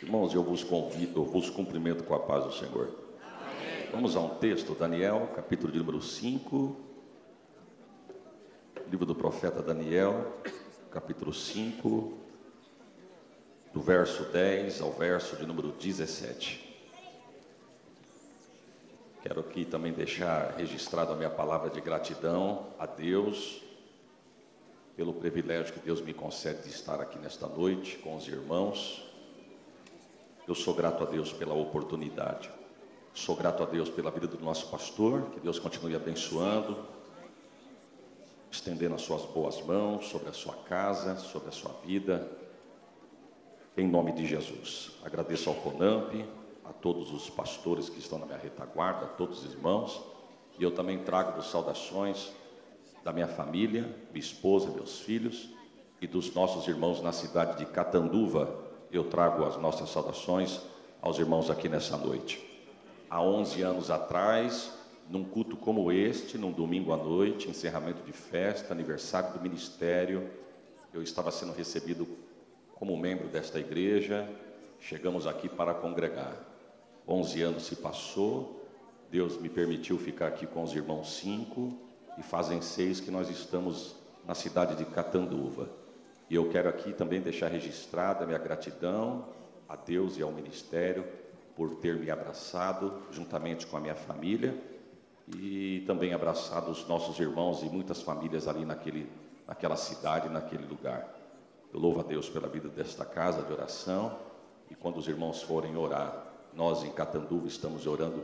Irmãos, eu vos convido, eu vos cumprimento com a paz do Senhor. Amém. Vamos a um texto, Daniel, capítulo de número 5, livro do profeta Daniel, capítulo 5, do verso 10 ao verso de número 17. Quero aqui também deixar registrado a minha palavra de gratidão a Deus, pelo privilégio que Deus me concede de estar aqui nesta noite com os irmãos. Eu sou grato a Deus pela oportunidade, sou grato a Deus pela vida do nosso pastor, que Deus continue abençoando, estendendo as suas boas mãos sobre a sua casa, sobre a sua vida, em nome de Jesus. Agradeço ao CONAMP, a todos os pastores que estão na minha retaguarda, a todos os irmãos, e eu também trago saudações da minha família, minha esposa, meus filhos, e dos nossos irmãos na cidade de Catanduva. Eu trago as nossas saudações aos irmãos aqui nessa noite. Há 11 anos atrás, num culto como este, num domingo à noite, encerramento de festa, aniversário do ministério, eu estava sendo recebido como membro desta igreja. Chegamos aqui para congregar. 11 anos se passou, Deus me permitiu ficar aqui com os irmãos 5, e fazem 6 que nós estamos na cidade de Catanduva. E eu quero aqui também deixar registrada a minha gratidão a Deus e ao ministério por ter me abraçado juntamente com a minha família e também abraçado os nossos irmãos e muitas famílias ali naquela cidade, naquele lugar. Eu louvo a Deus pela vida desta casa de oração, e quando os irmãos forem orar, nós em Catanduva estamos orando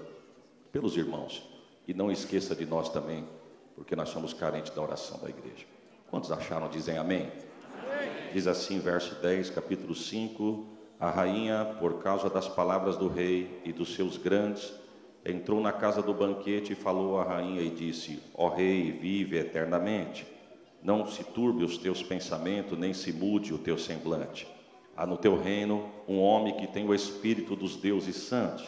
pelos irmãos. E não esqueça de nós também, porque nós somos carentes da oração da igreja. Quantos acharam? Dizem amém. Diz assim, verso 10, capítulo 5, a rainha, por causa das palavras do rei e dos seus grandes, entrou na casa do banquete e falou à rainha e disse: ó rei, vive eternamente, não se turbe os teus pensamentos, nem se mude o teu semblante. Há no teu reino um homem que tem o espírito dos deuses santos,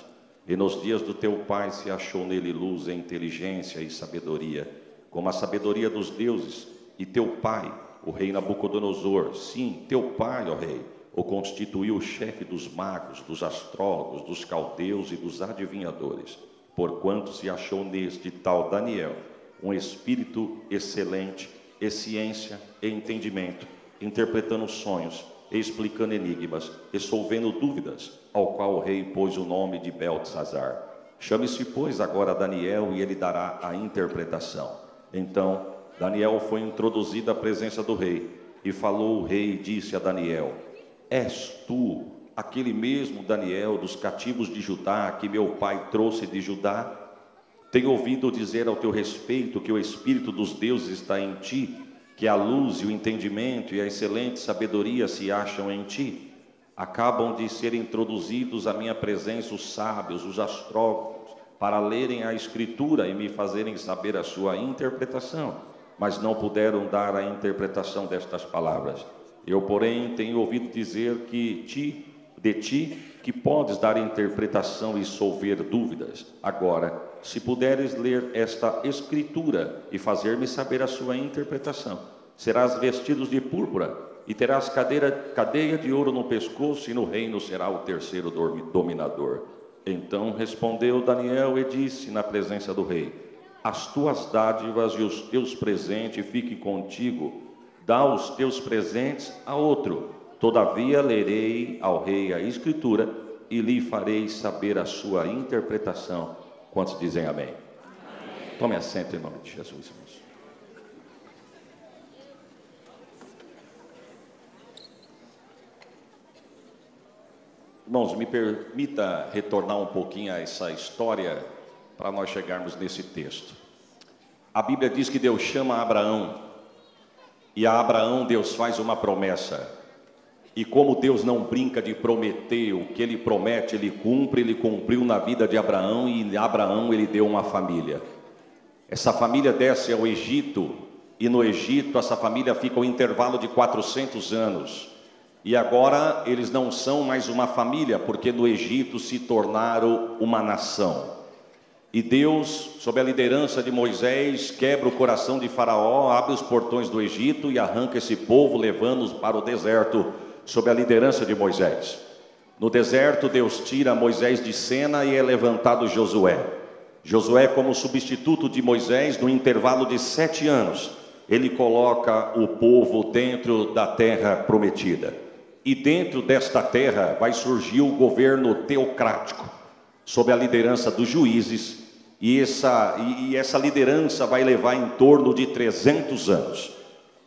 e nos dias do teu pai se achou nele luz e inteligência e sabedoria, como a sabedoria dos deuses, e teu pai, o rei Nabucodonosor, sim, teu pai, ó rei, o constituiu chefe dos magos, dos astrólogos, dos caldeus e dos adivinhadores, porquanto se achou neste tal Daniel um espírito excelente, e ciência e entendimento, interpretando sonhos, e explicando enigmas, e solvendo dúvidas, ao qual o rei pôs o nome de Beltesazar. Chame-se, pois, agora Daniel, e ele dará a interpretação. Então Daniel foi introduzido à presença do rei, e falou o rei e disse a Daniel: és tu aquele mesmo Daniel dos cativos de Judá, que meu pai trouxe de Judá? Tenho ouvido dizer ao teu respeito que o espírito dos deuses está em ti, que a luz e o entendimento e a excelente sabedoria se acham em ti. Acabam de ser introduzidos à minha presença os sábios, os astrólogos, para lerem a escritura e me fazerem saber a sua interpretação, mas não puderam dar a interpretação destas palavras. Eu, porém, tenho ouvido dizer que de ti que podes dar interpretação e solver dúvidas. Agora, se puderes ler esta escritura e fazer-me saber a sua interpretação, serás vestido de púrpura e terás cadeia de ouro no pescoço, e no reino será o terceiro dominador. Então respondeu Daniel e disse na presença do rei: as tuas dádivas e os teus presentes fiquem contigo, dá os teus presentes a outro. Todavia lerei ao rei a escritura e lhe farei saber a sua interpretação. Quantos dizem amém? Amém. Tome assento em nome de Jesus, irmãos. Irmãos, me permita retornar um pouquinho a essa história para nós chegarmos nesse texto. A Bíblia diz que Deus chama Abraão, e a Abraão Deus faz uma promessa. E como Deus não brinca de prometer, o que Ele promete Ele cumpre. Ele cumpriu na vida de Abraão, e Abraão Ele deu uma família. Essa família desce ao Egito, e no Egito essa família fica um intervalo de 400 anos. E agora eles não são mais uma família, porque no Egito se tornaram uma nação. E Deus, sob a liderança de Moisés, quebra o coração de Faraó, abre os portões do Egito e arranca esse povo, levando-os para o deserto, sob a liderança de Moisés. No deserto, Deus tira Moisés de cena e é levantado Josué. Josué, como substituto de Moisés, no intervalo de 7 anos, ele coloca o povo dentro da terra prometida. E dentro desta terra vai surgir o governo teocrático, sob a liderança dos juízes, e essa liderança vai levar em torno de 300 anos.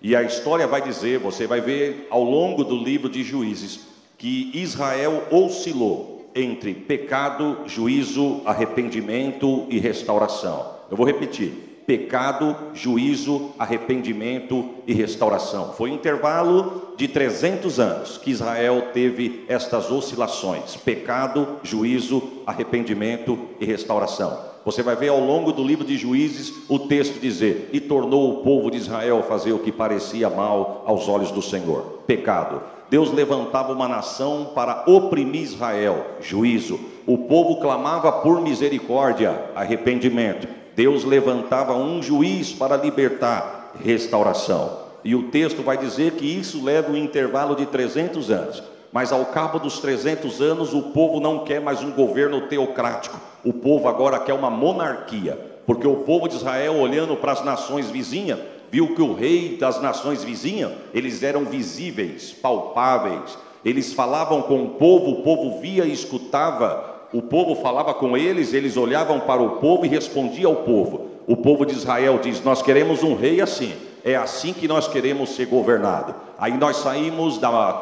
E a história vai dizer, você vai ver ao longo do livro de Juízes, que Israel oscilou entre pecado, juízo, arrependimento e restauração. Eu vou repetir: pecado, juízo, arrependimento e restauração. Foi um intervalo de 300 anos que Israel teve estas oscilações: pecado, juízo, arrependimento e restauração. Você vai ver ao longo do livro de Juízes o texto dizer: e tornou o povo de Israel fazer o que parecia mal aos olhos do Senhor. Pecado. Deus levantava uma nação para oprimir Israel. Juízo. O povo clamava por misericórdia. Arrependimento. Deus levantava um juiz para libertar. Restauração. E o texto vai dizer que isso leva um intervalo de 300 anos. Mas ao cabo dos 300 anos, o povo não quer mais um governo teocrático. O povo agora quer uma monarquia. Porque o povo de Israel, olhando para as nações vizinhas, viu que o rei das nações vizinhas, eles eram visíveis, palpáveis. Eles falavam com o povo via e escutava. O povo falava com eles, eles olhavam para o povo e respondiam ao povo. O povo de Israel diz: nós queremos um rei assim. É assim que nós queremos ser governado. Aí nós saímos da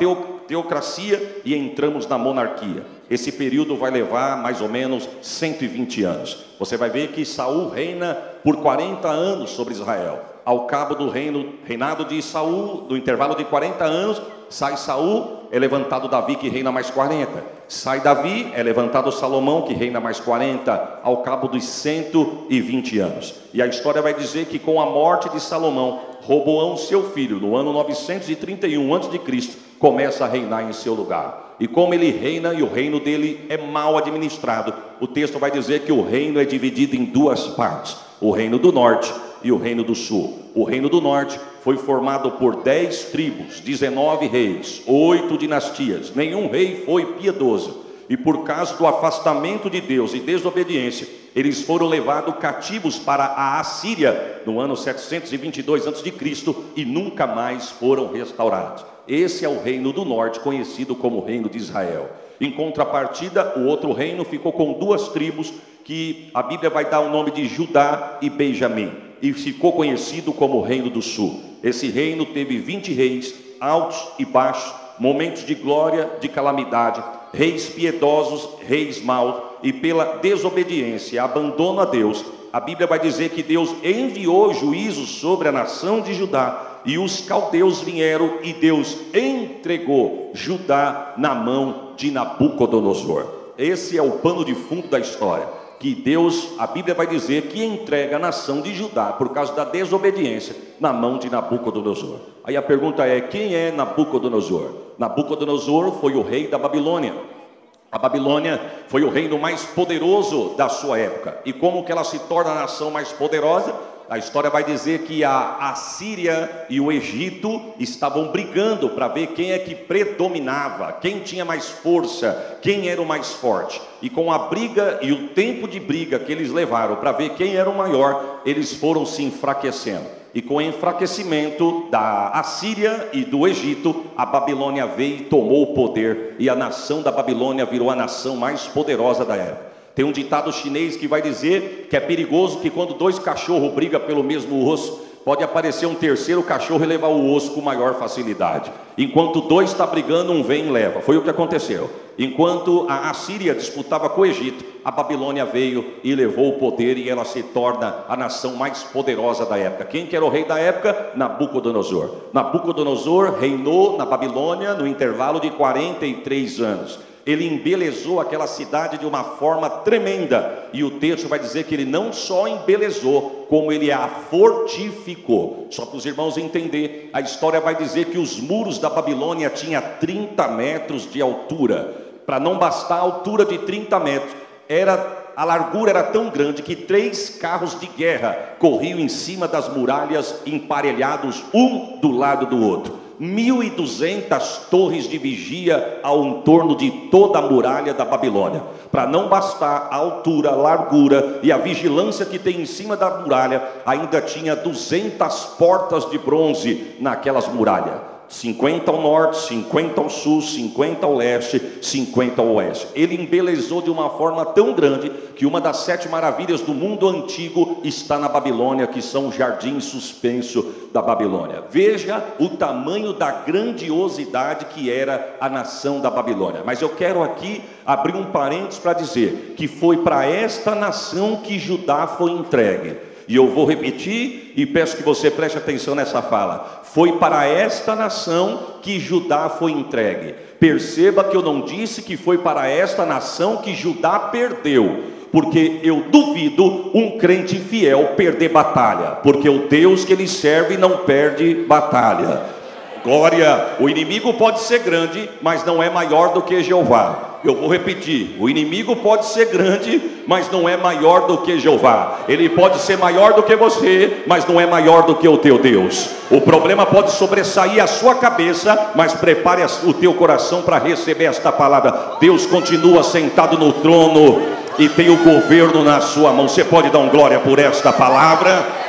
teocracia e entramos na monarquia. Esse período vai levar mais ou menos 120 anos. Você vai ver que Saul reina por 40 anos sobre Israel. Ao cabo do reinado de Saul, do intervalo de 40 anos, sai Saul, é levantado Davi, que reina mais 40. Sai Davi, é levantado Salomão, que reina mais 40, ao cabo dos 120 anos. E a história vai dizer que com a morte de Salomão, Roboão, seu filho, no ano 931 a.C., começa a reinar em seu lugar. E como ele reina e o reino dele é mal administrado, o texto vai dizer que o reino é dividido em 2 partes: o reino do norte e o reino do sul. O reino do norte foi formado por 10 tribos, 19 reis, 8 dinastias. Nenhum rei foi piedoso. E por causa do afastamento de Deus e desobediência, eles foram levados cativos para a Assíria no ano 722 a.C. e nunca mais foram restaurados. Esse é o reino do norte, conhecido como reino de Israel. Em contrapartida, o outro reino ficou com 2 tribos, que a Bíblia vai dar o nome de Judá e Benjamim, e ficou conhecido como reino do sul. Esse reino teve 20 reis, altos e baixos, momentos de glória, de calamidade, reis piedosos, reis maus, e pela desobediência e abandono a Deus, a Bíblia vai dizer que Deus enviou juízos sobre a nação de Judá, e os caldeus vieram e Deus entregou Judá na mão de Nabucodonosor. Esse é o pano de fundo da história, que Deus, a Bíblia vai dizer que entrega a nação de Judá, por causa da desobediência, na mão de Nabucodonosor. Aí a pergunta é: quem é Nabucodonosor? Nabucodonosor foi o rei da Babilônia. A Babilônia foi o reino mais poderoso da sua época. E como que ela se torna a nação mais poderosa? A história vai dizer que a Assíria e o Egito estavam brigando para ver quem é que predominava, quem tinha mais força, quem era o mais forte. E com a briga e o tempo de briga que eles levaram para ver quem era o maior, eles foram se enfraquecendo. E com o enfraquecimento da Assíria e do Egito, a Babilônia veio e tomou o poder. E a nação da Babilônia virou a nação mais poderosa da época. Tem um ditado chinês que vai dizer que é perigoso que quando 2 cachorros brigam pelo mesmo osso, pode aparecer um terceiro cachorro e levar o osso com maior facilidade. Enquanto 2 estão brigando, um vem e leva. Foi o que aconteceu. Enquanto a Assíria disputava com o Egito, a Babilônia veio e levou o poder, e ela se torna a nação mais poderosa da época. Quem que era o rei da época? Nabucodonosor. Nabucodonosor reinou na Babilônia no intervalo de 43 anos. Ele embelezou aquela cidade de uma forma tremenda. E o texto vai dizer que ele não só embelezou, como ele a fortificou. Só para os irmãos entenderem, a história vai dizer que os muros da Babilônia tinham 30 metros de altura. Para não bastar a altura de 30 metros, a largura era tão grande que 3 carros de guerra corriam em cima das muralhas, emparelhados um do lado do outro. 1.200 torres de vigia ao entorno de toda a muralha da Babilônia. Para não bastar a altura, a largura e a vigilância que tem em cima da muralha, ainda tinha 200 portas de bronze naquelas muralhas. 50 ao norte, 50 ao sul, 50 ao leste, 50 ao oeste. Ele embelezou de uma forma tão grande que uma das 7 maravilhas do mundo antigo está na Babilônia, que são o jardim suspenso da Babilônia. Veja o tamanho da grandiosidade que era a nação da Babilônia. Mas eu quero aqui abrir um parênteses para dizer que foi para esta nação que Judá foi entregue. E eu vou repetir e peço que você preste atenção nessa fala. Foi para esta nação que Judá foi entregue. Perceba que eu não disse que foi para esta nação que Judá perdeu, porque eu duvido um crente fiel perder batalha, porque o Deus que ele serve não perde batalha. Glória, o inimigo pode ser grande, mas não é maior do que Jeová. Eu vou repetir, o inimigo pode ser grande, mas não é maior do que Jeová. Ele pode ser maior do que você, mas não é maior do que o teu Deus. O problema pode sobressair a sua cabeça, mas prepare o teu coração para receber esta palavra. Deus continua sentado no trono e tem o governo na sua mão. Você pode dar um glória por esta palavra?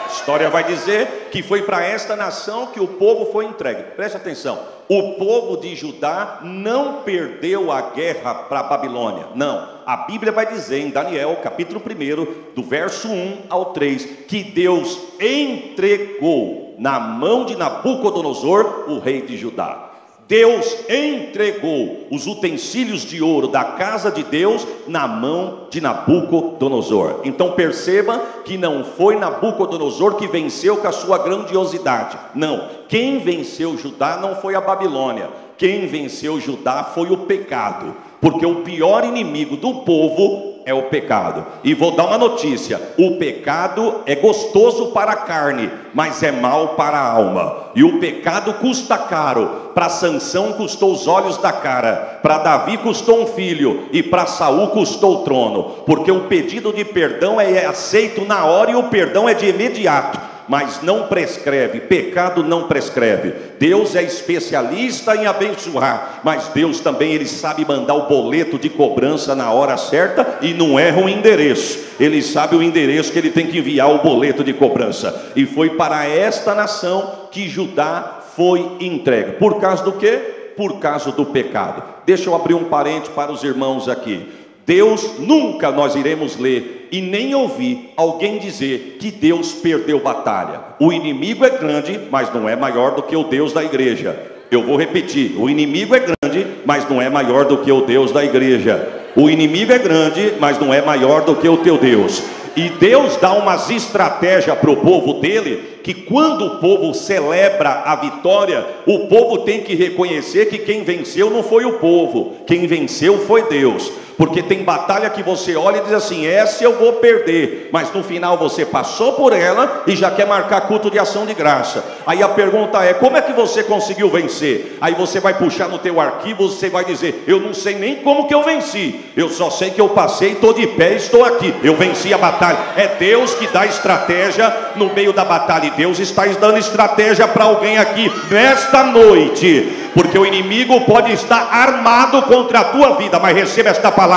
A história vai dizer que foi para esta nação que o povo foi entregue. Preste atenção, o povo de Judá não perdeu a guerra para a Babilônia, não. A Bíblia vai dizer em Daniel, capítulo 1, do verso 1 ao 3, que Deus entregou na mão de Nabucodonosor, o rei de Judá. Deus entregou os utensílios de ouro da casa de Deus na mão de Nabucodonosor. Então perceba que não foi Nabucodonosor que venceu com a sua grandiosidade. Não, quem venceu Judá não foi a Babilônia. Quem venceu Judá foi o pecado. Porque o pior inimigo do povo é o pecado. E vou dar uma notícia: o pecado é gostoso para a carne, mas é mal para a alma. E o pecado custa caro. Para Sansão custou os olhos da cara, para Davi custou um filho, e para Saul custou o trono. Porque o pedido de perdão é aceito na hora e o perdão é de imediato. Mas não prescreve, pecado não prescreve. Deus é especialista em abençoar, mas Deus também, ele sabe mandar o boleto de cobrança na hora certa e não erra o endereço. Ele sabe o endereço que ele tem que enviar o boleto de cobrança. E foi para esta nação que Judá foi entregue. Por causa do quê? Por causa do pecado. Deixa eu abrir um parênteses para os irmãos aqui. Deus, nunca nós iremos ler e nem ouvir alguém dizer que Deus perdeu batalha. O inimigo é grande, mas não é maior do que o Deus da igreja. Eu vou repetir, o inimigo é grande, mas não é maior do que o Deus da igreja. O inimigo é grande, mas não é maior do que o teu Deus. E Deus dá umas estratégias para o povo dele, que quando o povo celebra a vitória, o povo tem que reconhecer que quem venceu não foi o povo, quem venceu foi Deus. Porque tem batalha que você olha e diz assim: essa eu vou perder, mas no final você passou por ela e já quer marcar culto de ação de graça. Aí a pergunta é: como é que você conseguiu vencer? Aí você vai puxar no teu arquivo, você vai dizer: eu não sei nem como que eu venci, eu só sei que eu passei, estou de pé, estou aqui, eu venci a batalha. É Deus que dá estratégia no meio da batalha, e Deus está dando estratégia para alguém aqui nesta noite, porque o inimigo pode estar armado contra a tua vida, mas receba esta palavra: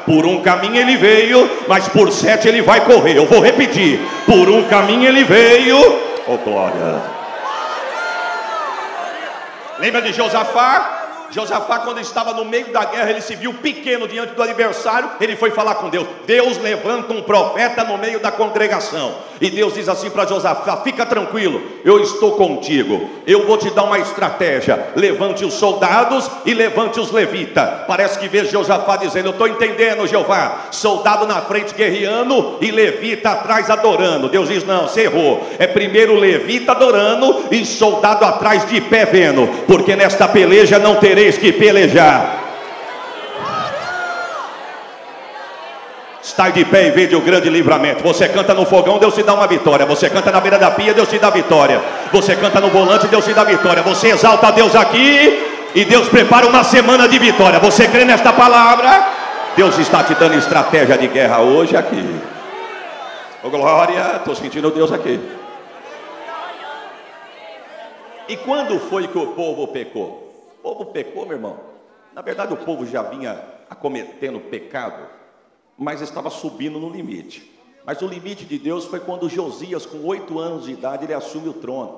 por um caminho ele veio, mas por 7 ele vai correr. Eu vou repetir: por um caminho ele veio, oh glória. Lembra de Josafá? Josafá, quando estava no meio da guerra, ele se viu pequeno diante do adversário. Ele foi falar com Deus. Deus levanta um profeta no meio da congregação, e Deus diz assim para Josafá: fica tranquilo, eu estou contigo, eu vou te dar uma estratégia. Levante os soldados e levante os levitas. Parece que vê Josafá dizendo: eu estou entendendo, Jeová, soldado na frente guerreando e levita atrás adorando. Deus diz: não, você errou, é primeiro levita adorando e soldado atrás de pé vendo, porque nesta peleja não tereis que pelejar. Está de pé e vede o grande livramento. Você canta no fogão, Deus te dá uma vitória. Você canta na beira da pia, Deus te dá vitória. Você canta no volante, Deus te dá vitória. Você exalta a Deus aqui e Deus prepara uma semana de vitória. Você crê nesta palavra? Deus está te dando estratégia de guerra hoje aqui. Oh glória, estou sentindo Deus aqui. E quando foi que o povo pecou? O povo pecou, meu irmão. Na verdade, o povo já vinha cometendo pecado, mas estava subindo no limite. Mas o limite de Deus foi quando Josias, com 8 anos de idade, ele assume o trono.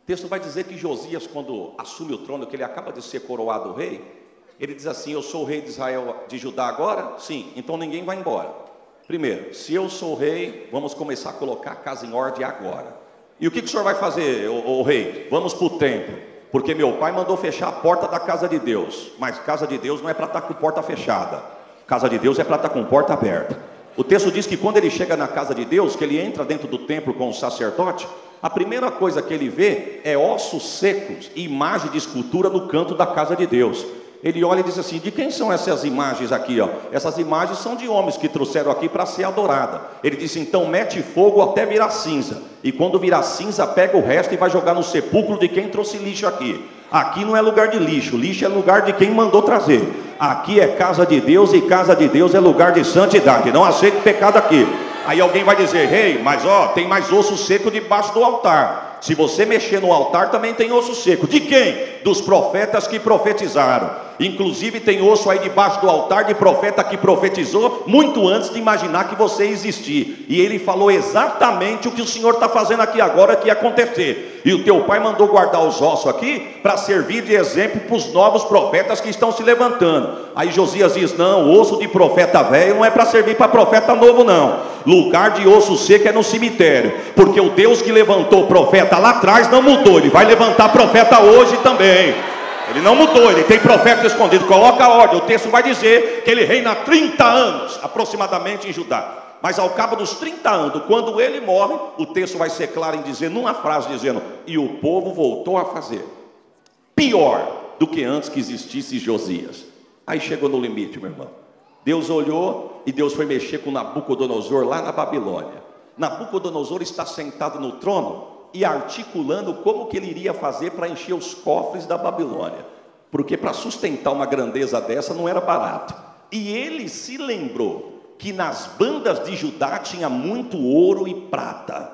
O texto vai dizer que Josias, quando assume o trono, que ele acaba de ser coroado rei, ele diz assim: eu sou o rei de Israel, de Judá agora? Sim, então ninguém vai embora. Primeiro, se eu sou o rei, vamos começar a colocar a casa em ordem agora. E o que o senhor vai fazer, o rei? Vamos para o templo, porque meu pai mandou fechar a porta da casa de Deus. Mas casa de Deus não é para estar com porta fechada. Casa de Deus é para estar com porta aberta. O texto diz que quando ele chega na casa de Deus, que ele entra dentro do templo com o sacerdote, a primeira coisa que ele vê é ossos secos e imagem de escultura no canto da casa de Deus. Ele olha e diz assim: de quem são essas imagens aqui? Ó? Essas imagens são de homens que trouxeram aqui para ser adorada. Ele disse: então mete fogo até virar cinza. E quando virar cinza, pega o resto e vai jogar no sepulcro de quem trouxe lixo aqui. Aqui não é lugar de lixo, lixo é lugar de quem mandou trazer. Aqui é casa de Deus, e casa de Deus é lugar de santidade. Não aceite pecado aqui. Aí alguém vai dizer: rei, mas ó, tem mais osso seco debaixo do altar. Se você mexer no altar, também tem osso seco. De quem? Dos profetas que profetizaram. Inclusive tem osso aí debaixo do altar de profeta que profetizou muito antes de imaginar que você existir. E ele falou exatamente o que o Senhor está fazendo aqui agora que ia acontecer. E o teu pai mandou guardar os ossos aqui para servir de exemplo para os novos profetas que estão se levantando. Aí Josias diz: não, osso de profeta velho não é para servir para profeta novo não. Lugar de osso seco é no cemitério, porque o Deus que levantou profeta lá atrás não mudou. Ele vai levantar profeta hoje também. Ele não mudou, ele tem profeta escondido. Coloca a ordem, o texto vai dizer que ele reina 30 anos aproximadamente em Judá. Mas ao cabo dos 30 anos, quando ele morre, o texto vai ser claro em dizer, numa frase dizendo: e o povo voltou a fazer pior do que antes que existisse Josias. Aí chegou no limite, meu irmão. Deus olhou e Deus foi mexer com Nabucodonosor lá na Babilônia. Nabucodonosor está sentado no trono e articulando como que ele iria fazer para encher os cofres da Babilônia, porque para sustentar uma grandeza dessa não era barato. E ele se lembrou que nas bandas de Judá tinha muito ouro e prata.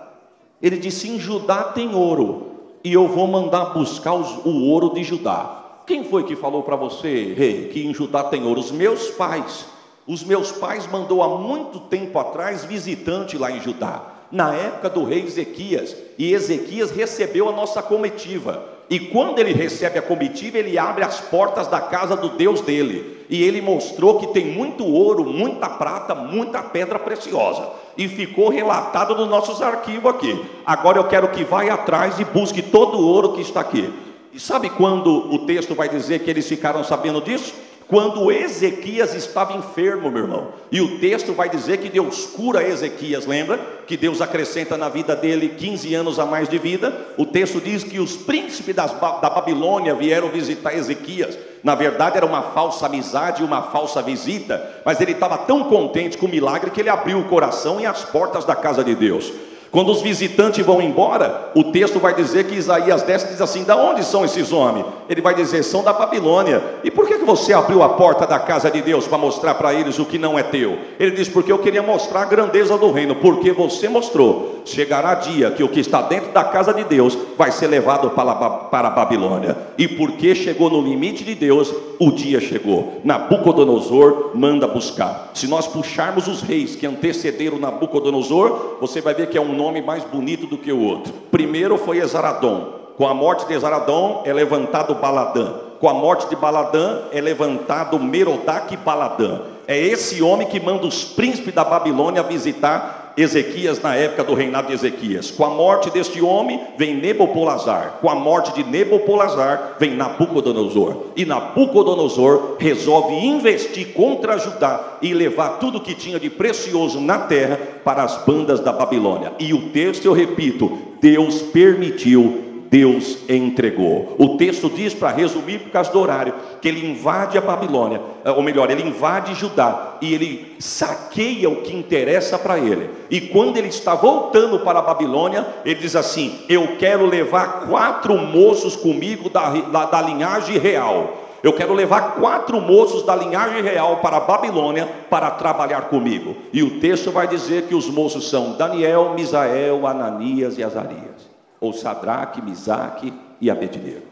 Ele disse: em Judá tem ouro, e eu vou mandar buscar o ouro de Judá. Quem foi que falou para você, rei, que em Judá tem ouro? Os meus pais. Os meus pais mandou há muito tempo atrás visitante lá em Judá, na época do rei Ezequias, e Ezequias recebeu a nossa comitiva, e quando ele recebe a comitiva, ele abre as portas da casa do Deus dele, e ele mostrou que tem muito ouro, muita prata, muita pedra preciosa, e ficou relatado nos nossos arquivos aqui. Agora eu quero que vá atrás e busque todo o ouro que está aqui. E sabe quando o texto vai dizer que eles ficaram sabendo disso? Quando Ezequias estava enfermo, meu irmão. E o texto vai dizer que Deus cura Ezequias, lembra? Que Deus acrescenta na vida dele 15 anos a mais de vida. O texto diz que os príncipes da Babilônia vieram visitar Ezequias. Na verdade era uma falsa amizade, uma falsa visita. Mas ele estava tão contente com o milagre que ele abriu o coração e as portas da casa de Deus. Quando os visitantes vão embora, o texto vai dizer que Isaías desce e diz assim: da onde são esses homens? Ele vai dizer: são da Babilônia. E por que você abriu a porta da casa de Deus para mostrar para eles o que não é teu? Ele diz: porque eu queria mostrar a grandeza do reino. Porque você mostrou. Chegará dia que o que está dentro da casa de Deus vai ser levado para a Babilônia. E porque chegou no limite de Deus, o dia chegou. Nabucodonosor manda buscar. Se nós puxarmos os reis que antecederam Nabucodonosor, você vai ver que é um nome mais bonito do que o outro. Primeiro foi Esaradom. Com a morte de Esaradom é levantado Baladã. Com a morte de Baladã é levantado Merodach Baladã. É esse homem que manda os príncipes da Babilônia visitar Ezequias na época do reinado de Ezequias. Com a morte deste homem vem Nebopolazar. Com a morte de Nebopolazar vem Nabucodonosor. E Nabucodonosor resolve investir contra Judá e levar tudo que tinha de precioso na terra para as bandas da Babilônia. E o texto, eu repito, Deus permitiu, Deus entregou. O texto diz, para resumir por causa do horário, que ele invade a Babilônia, ou melhor, ele invade Judá, e ele saqueia o que interessa para ele. E quando ele está voltando para a Babilônia, ele diz assim: eu quero levar 4 moços comigo da linhagem real. Eu quero levar 4 moços da linhagem real para a Babilônia para trabalhar comigo. E o texto vai dizer que os moços são Daniel, Misael, Ananias e Azarias, ou Sadraque, Misaque e Abednego.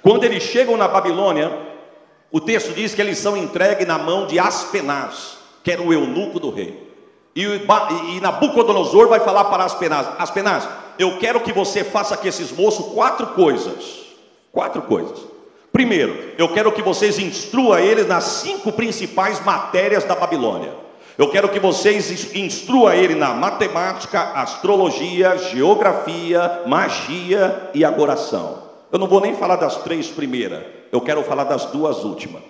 Quando eles chegam na Babilônia, o texto diz que eles são entregues na mão de Aspenaz, que era o eunuco do rei. E Nabucodonosor vai falar para Aspenaz: Aspenaz, eu quero que você faça com esses moços 4 coisas. 4 coisas. Primeiro, eu quero que vocês instruam eles nas 5 principais matérias da Babilônia. Eu quero que vocês instruam ele na matemática, astrologia, geografia, magia e adoração. Eu não vou nem falar das 3 primeiras, eu quero falar das 2 últimas.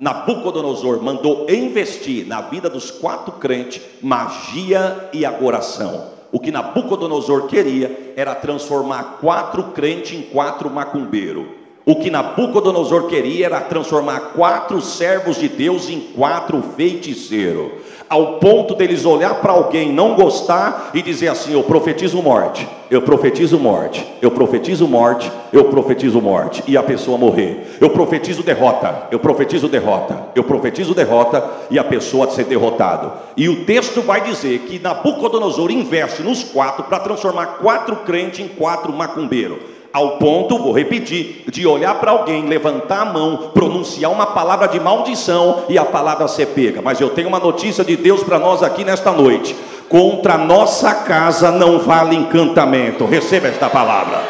Nabucodonosor mandou investir na vida dos 4 crentes magia e adoração. O que Nabucodonosor queria era transformar 4 crentes em 4 macumbeiros. O que Nabucodonosor queria era transformar 4 servos de Deus em 4 feiticeiros, ao ponto deles olhar para alguém, não gostar e dizer assim: eu profetizo morte, eu profetizo morte, eu profetizo morte, eu profetizo morte, e a pessoa morrer. Eu profetizo derrota, eu profetizo derrota, eu profetizo derrota, e a pessoa ser derrotado. E o texto vai dizer que Nabucodonosor investe nos 4 para transformar 4 crentes em 4 macumbeiros. Ao ponto, vou repetir, de olhar para alguém, levantar a mão, pronunciar uma palavra de maldição e a palavra ser pega. Mas eu tenho uma notícia de Deus para nós aqui nesta noite: contra a nossa casa não vale encantamento. Receba esta palavra.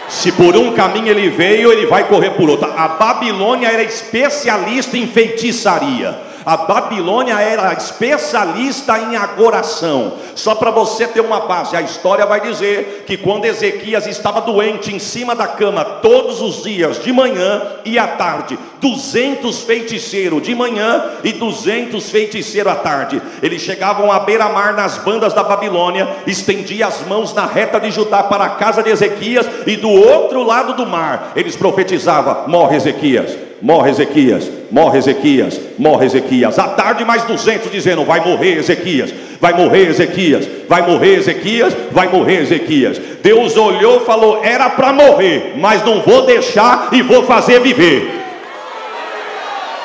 Se por um caminho ele veio, ele vai correr por outro. A Babilônia era especialista em feitiçaria. A Babilônia era especialista em adoração. Só para você ter uma base, a história vai dizer que quando Ezequias estava doente em cima da cama, todos os dias, de manhã e à tarde, 200 feiticeiros de manhã e 200 feiticeiros à tarde, eles chegavam à beira-mar nas bandas da Babilônia, estendiam as mãos na reta de Judá para a casa de Ezequias, e do outro lado do mar eles profetizavam: morre Ezequias, morre Ezequias, morre Ezequias, morre Ezequias. À tarde mais 200 dizendo: vai morrer Ezequias, vai morrer Ezequias, vai morrer Ezequias, vai morrer Ezequias. Deus olhou e falou: era para morrer, mas não vou deixar e vou fazer viver.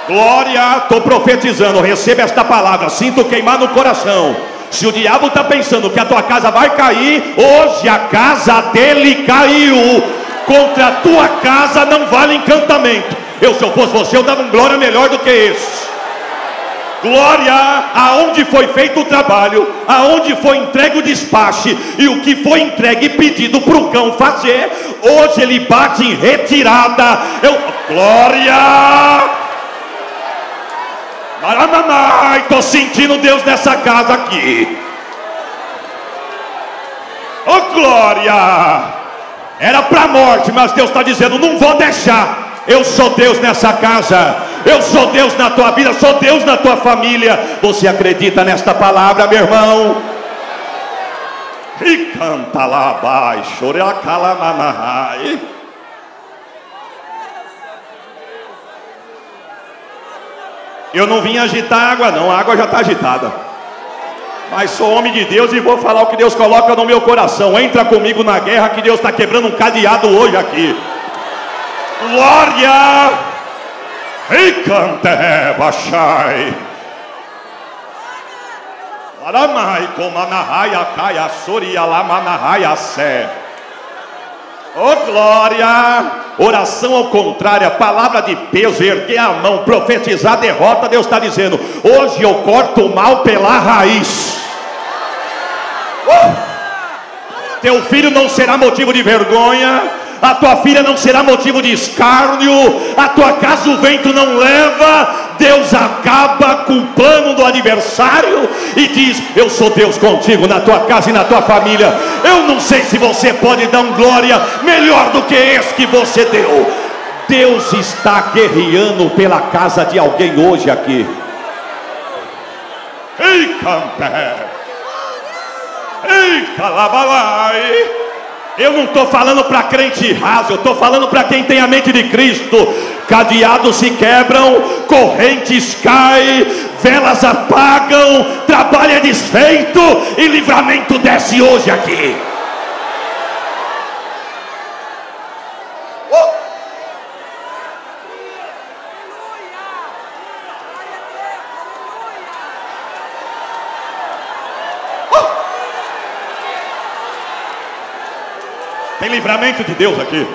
Glória, estou profetizando, receba esta palavra, sinto queimar no coração. Se o diabo está pensando que a tua casa vai cair, hoje a casa dele caiu. Contra a tua casa não vale encantamento. Se eu fosse você, eu dava um glória melhor do que esse. Glória, aonde foi feito o trabalho, aonde foi entregue o despache, e o que foi entregue e pedido para o cão fazer, hoje ele bate em retirada. Glória! Estou sentindo Deus nessa casa aqui. Oh glória! Era para a morte, mas Deus está dizendo: não vou deixar. Eu sou Deus nessa casa, eu sou Deus na tua vida, sou Deus na tua família. Você acredita nesta palavra, meu irmão? E canta lá abaixo, oracalamanahai. Eu não vim agitar água não, a água já está agitada. Mas sou homem de Deus e vou falar o que Deus coloca no meu coração. Entra comigo na guerra, que Deus está quebrando um cadeado hoje aqui. Glória! E cante, baixai. Aramai comanahaya caia soria lamanahaya sé. Oh glória! Oração ao contrário, a palavra de peso, erguer a mão, profetizar derrota. Deus está dizendo: hoje eu corto o mal pela raiz. Teu filho não será motivo de vergonha, a tua filha não será motivo de escárnio, a tua casa o vento não leva. Deus acaba com o plano do adversário e diz: eu sou Deus contigo na tua casa e na tua família. Eu não sei se você pode dar um glória melhor do que esse que você deu. Deus está guerreando pela casa de alguém hoje aqui. Ei, campe! Ei, calabalai! Eu não estou falando para crente raso, eu estou falando para quem tem a mente de Cristo. Cadeados se quebram, correntes caem, velas apagam, trabalho é desfeito e livramento desce hoje aqui. Tem livramento de Deus aqui.